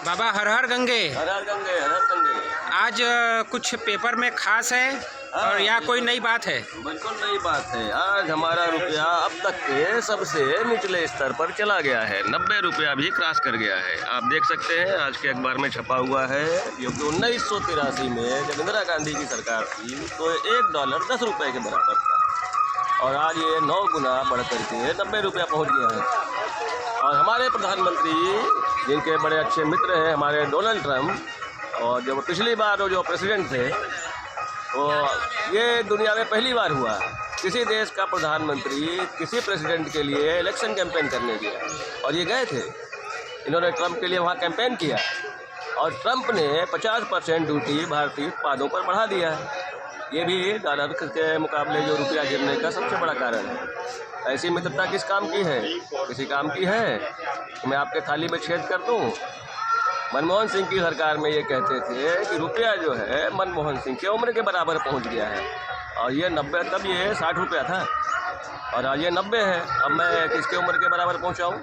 बाबा हर हर गंगे। हर हर गंगे, हर हर गंगे। आज कुछ पेपर में खास है और या कोई नई बात है? बिल्कुल नई बात है। आज हमारा रुपया अब तक के सबसे निचले स्तर पर चला गया है, 90 रुपया भी क्रॉस कर गया है। आप देख सकते हैं आज के अखबार में छपा हुआ है, क्योंकि 1983 में जब इंदिरा गांधी की सरकार थी तो $1 10 रुपये के बराबर था, और आज ये 9 गुना बढ़ करके 90 रुपया पहुँच गया है। और हमारे प्रधानमंत्री, जिनके बड़े अच्छे मित्र हैं हमारे डोनाल्ड ट्रंप, और जब पिछली बार वो जो प्रेसिडेंट थे, तो ये दुनिया में पहली बार हुआ किसी देश का प्रधानमंत्री किसी प्रेसिडेंट के लिए इलेक्शन कैंपेन करने गया, और ये गए थे। इन्होंने ट्रंप के लिए वहाँ कैंपेन किया, और ट्रंप ने 50% ड्यूटी भारतीय उत्पादों पर बढ़ा दिया है। ये भी डॉलर के मुकाबले जो रुपया गिरने का सबसे बड़ा कारण है। ऐसी मित्रता किस काम की है? किसी काम की है कि मैं आपके थाली में छेद कर दूँ? मनमोहन सिंह की सरकार में ये कहते थे कि रुपया जो है मनमोहन सिंह की उम्र के बराबर पहुंच गया है, और ये 90, तब ये 60 रुपया था, और आज ये 90 है। अब मैं किसके उम्र के बराबर पहुंचाऊं?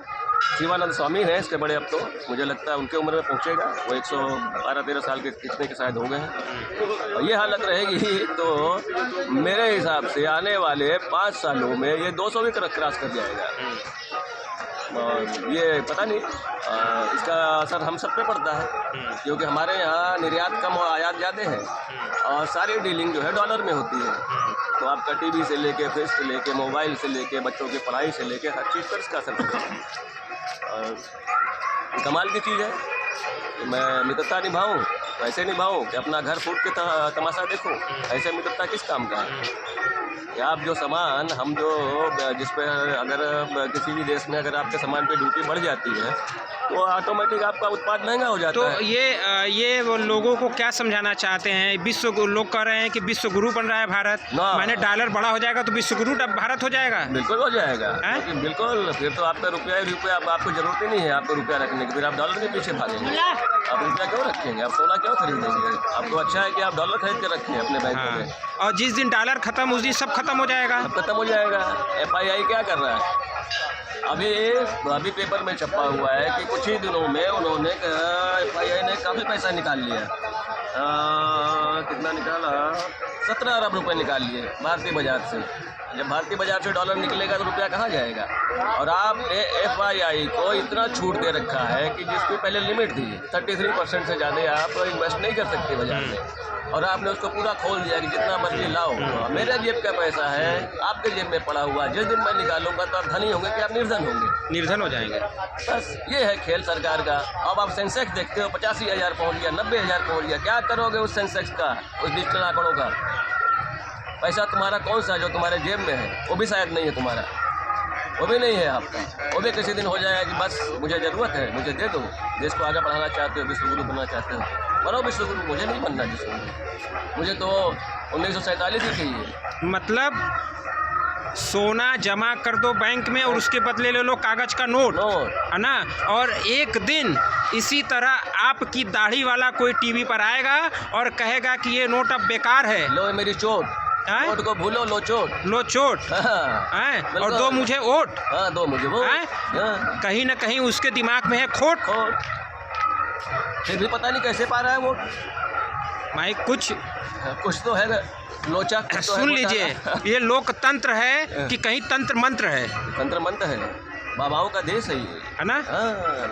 शिवानंद स्वामी हैं इसके बड़े, अब तो मुझे लगता है उनके उम्र में पहुंचेगा। वो 112-13 साल के कितने के शायद हो गए हैं, और ये हालत रहेगी तो मेरे हिसाब से आने वाले 5 सालों में ये 200 भी क्रॉस कर जाएगा। और ये पता नहीं इसका असर हम सब पे पड़ता है, क्योंकि हमारे यहाँ निर्यात कम और आयात ज़्यादा है, और सारी डीलिंग जो है डॉलर में होती है। तो आपका टीवी से लेके, फ्रिज से लेके, मोबाइल से लेके, बच्चों की पढ़ाई से लेके हर चीज़ पर इसका असर पड़ता है। और कमाल की चीज़ है कि मैं मित्रता निभाऊँ तो ऐसे निभाऊँ कि अपना घर फूट के तमाशा देखूँ। ऐसे मित्रता किस काम का है? कि आप जो सामान, हम जो जिस पर अगर किसी भी देश में अगर आपके सामान पे ड्यूटी बढ़ जाती है तो ऑटोमेटिक आपका उत्पाद महंगा हो जाता है। तो ये वो लोगों को क्या समझाना चाहते हैं? विश्व लोग कह रहे हैं कि विश्व गुरु बन रहा है भारत, माने डॉलर बड़ा हो जाएगा तो विश्व गुरु भारत हो जाएगा। बिल्कुल हो जाएगा, लेकिन बिल्कुल फिर तो आपका रुपया ही रुपया, आपको जरूरत ही नहीं है आपको रुपया रखने की, फिर आप डॉलर के पीछे भागेंगे। आप रुपया क्यों रखेंगे? आप सोना क्यों खरीदेंगे? आपको अच्छा है कि आप डॉलर खरीद के रखें अपने बैंक में। और जिस दिन डॉलर खत्म उस दिन सब खत्म हो जाएगा। सब खत्म हो जाएगा। FII क्या कर रहा है? अभी पेपर में छपा हुआ है कि कुछ ही दिनों में उन्होंने FII ने काफ़ी पैसा निकाल लिया। कितना निकाला? 17 अरब रुपए निकाल लिए भारतीय बाजार से। जब भारतीय बाजार से डॉलर निकलेगा तो रुपया कहाँ जाएगा? और आपने FII को इतना छूट दे रखा है कि जिसकी पहले लिमिट थी 33% से ज़्यादा आप इन्वेस्ट नहीं कर सकते बाजार में, और आपने उसको पूरा खोल दिया कि जितना मर्जी लाओ। मेरे जेब का पैसा है आपके जेब में पड़ा हुआ, जिस दिन मैं निकालूंगा तो आप धनी होंगे कि आप निर्धन होंगे? निर्धन हो जाएंगे। बस ये है खेल सरकार का। अब आप सेंसेक्स देखते हो 85,000 पहुँच गया, 90,000 पहुँच गया। क्या करोगे उस सेंसेक्स का, उस डिजिटल आंकड़ों का? पैसा तुम्हारा कौन सा जो तुम्हारे जेब में है? वो भी शायद नहीं है तुम्हारा, वो भी नहीं है आपका। वो भी किसी दिन हो जाएगा कि बस मुझे ज़रूरत है, मुझे दे दो। देश को आगे बढ़ाना चाहते हो, विश्वगुरु बनना चाहते हो, बनो विश्वगुरु। मुझे नहीं बनना विश्वगुरु, मुझे तो 1947 ही चाहिए। मतलब सोना जमा कर दो बैंक में और उसके बदले ले लो कागज का नोट, है ना? और एक दिन इसी तरह आपकी दाढ़ी वाला कोई टीवी पर आएगा और कहेगा कि ये नोट अब बेकार है। लो मेरी चोट, वोट को भूलो, लो चोट, लो चोट। और दो मुझे वोट। दो मुझे वोट। कहीं ना कहीं उसके दिमाग में है खोट। फिर भी पता नहीं कैसे पा रहा है वोट। भाई कुछ तो है लोचा। सुन लीजिए, ये लोकतंत्र है कि कहीं तंत्र मंत्र है? तंत्र मंत्र है, बाबाओं का देश है ये, है ना?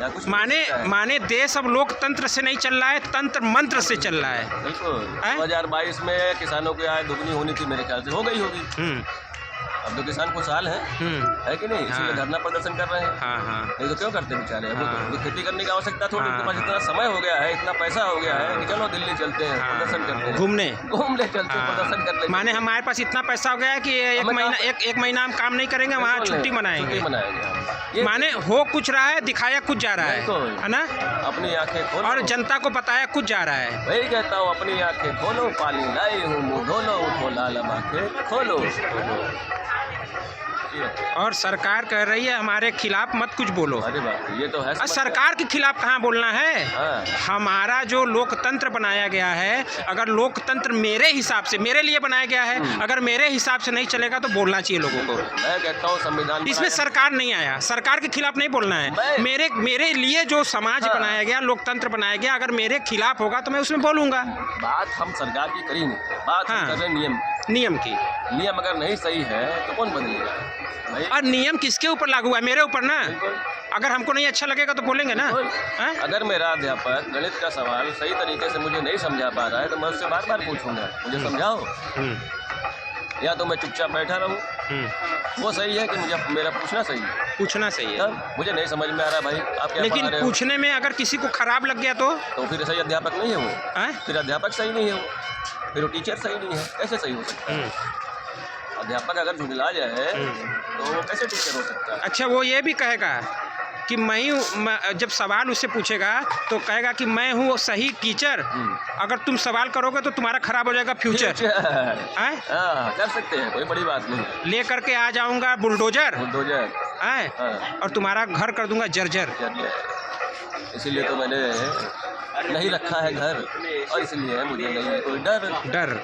कुछ माने देश अब लोकतंत्र से नहीं चल रहा है, तंत्र मंत्र से चल रहा है। बिल्कुल। 2022 में किसानों की आय दुगनी होनी थी, मेरे ख्याल से हो गई होगी। अब तो किसान खुशहाल है कि नहीं? इसीलिए धरना प्रदर्शन कर रहे हैं। नहीं तो क्यों करते बेचारे? तो खेती करने की आवश्यकता थोड़ी, उनके पास इतना समय हो गया है, इतना पैसा हो गया है कि चलो दिल्ली चलते हैं, प्रदर्शन करते हैं, घूमने चलते हैं, प्रदर्शन करते हैं। माने हमारे पास इतना पैसा हो गया है कि एक महीना हम काम नहीं करेंगे, वहाँ छुट्टी मनाएंगे। माने हो कुछ रहा है, दिखाया कुछ जा रहा है ना? अपनी आंखें खोलो और जनता को बताया कुछ जा रहा है। वही कहता हूँ, अपनी आंखें खोलो, पानी लाई हूँ, मुँह धो लो, उठो लाल आंखें खोलो। बाकी है। और सरकार कह रही है हमारे खिलाफ मत कुछ बोलो। अरे बाप रे, ये तो है और सरकार के खिलाफ कहाँ बोलना है? हाँ। हमारा जो लोकतंत्र बनाया गया है, अगर लोकतंत्र मेरे हिसाब से, मेरे लिए बनाया गया है, अगर मेरे हिसाब से नहीं चलेगा तो बोलना चाहिए लोगों को। मैं कहता हूँ संविधान इसमें सरकार नहीं आया, सरकार के खिलाफ नहीं बोलना है। मेरे लिए जो समाज बनाया गया, लोकतंत्र बनाया गया, अगर मेरे खिलाफ होगा तो मैं उसमें बोलूँगा। बात हम सरकार की करी नहीं, बात हम कर रहे हैं नियम की। नियम अगर नहीं सही है तो कौन बदलेगा भाई? और नियम किसके ऊपर लागू है? मेरे ऊपर ना। अगर हमको नहीं अच्छा लगेगा तो बोलेंगे ना। अगर मेरा अध्यापक गणित का सवाल सही तरीके से मुझे नहीं समझा पा रहा है तो मैं उससे बार बार पूछूंगा, मुझे समझाओ, या तो मैं चुपचाप बैठा रहूं। वो सही है कि मुझे मेरा पूछना सही है? पूछना सही है। मुझे नहीं समझ में आ रहा भाई, आप क्या लेकिन पढ़ा रहे हो? पूछने में अगर किसी को खराब लग गया तो फिर सही अध्यापक नहीं है वो। फिर अध्यापक सही नहीं है वो, फिर वो टीचर सही नहीं है। कैसे सही हो सकता है? अध्यापक अगर झुंझला जाए तो वो कैसे टीचर हो सकता है? अच्छा, वो ये भी कहेगा कि जब सवाल उससे पूछेगा तो कहेगा कि मैं हूँ सही टीचर, अगर तुम सवाल करोगे तो तुम्हारा खराब हो जाएगा फ्यूचर। कर सकते हैं, कोई बड़ी बात नहीं। ले करके आ जाऊंगा बुलडोजर और तुम्हारा घर कर दूंगा जर्जर। इसीलिए तो मैंने नहीं रखा है घर, और इसलिए मुझे नहीं है कोई डर।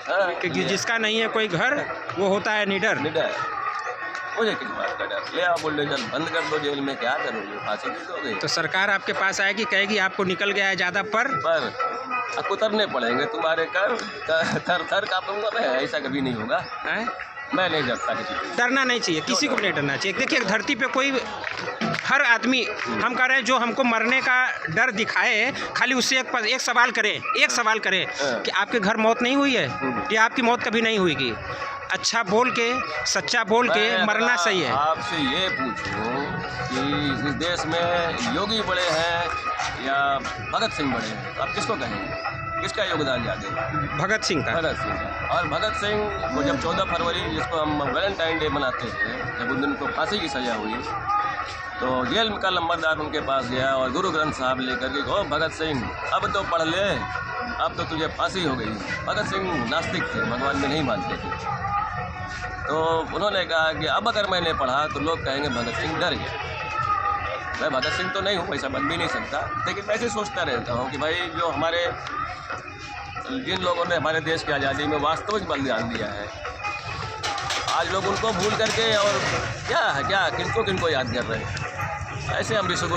क्योंकि जिसका नहीं है कोई घर वो होता है निडर। मुझे किस बात का डर? ले आओ बुलडोजर, बंद कर दो जेल में, क्या करोगे? फांसी दे दोगे? तो सरकार आपके पास आएगी, कहेगी आपको निकल गया है ज़्यादा पर अब उतरने पड़ेंगे तुम्हारे कर थर कांपूंगा मैं। ऐसा कभी नहीं होगा। मैं नहीं डरता किसी को। डरना नहीं चाहिए, किसी को भी नहीं डरना चाहिए। देखिए धरती पे कोई, हर आदमी, हम कह रहे हैं जो हमको मरने का डर दिखाए, खाली उससे एक सवाल करें कि आपके घर मौत नहीं हुई है या आपकी मौत कभी नहीं हुईगी। अच्छा बोल के, सच्चा बोल के मरना सही है। आपसे ये पूछूं कि इस देश में योगी बड़े हैं या भगत सिंह बड़े हैं, आप किसको कहेंगे? किसका योगदान ज़्यादा है? भगत सिंह का। और भगत सिंह को जब 14 फरवरी, जिसको हम वैलेंटाइन डे मनाते हैं, जब उन दिन को फांसी की सज़ा हुई तो जेल का लंबरदार उनके पास गया और गुरु ग्रंथ साहब लेकर के, ओ भगत सिंह अब तो पढ़ ले, अब तो तुझे फांसी हो गई। भगत सिंह नास्तिक थे, भगवान में नहीं मानते थे। तो उन्होंने कहा कि अब अगर मैंने पढ़ा तो लोग कहेंगे भगत सिंह डर गया। मैं भगत सिंह तो नहीं हूँ, ऐसा बन भी नहीं सकता, लेकिन मैं ऐसे सोचता रहता हूँ कि भाई जो हमारे, जिन लोगों ने हमारे देश की आज़ादी में वास्तविक बलिदान दिया है, आज लोग उनको भूल करके और क्या किनको याद कर रहे हैं। ऐसे हम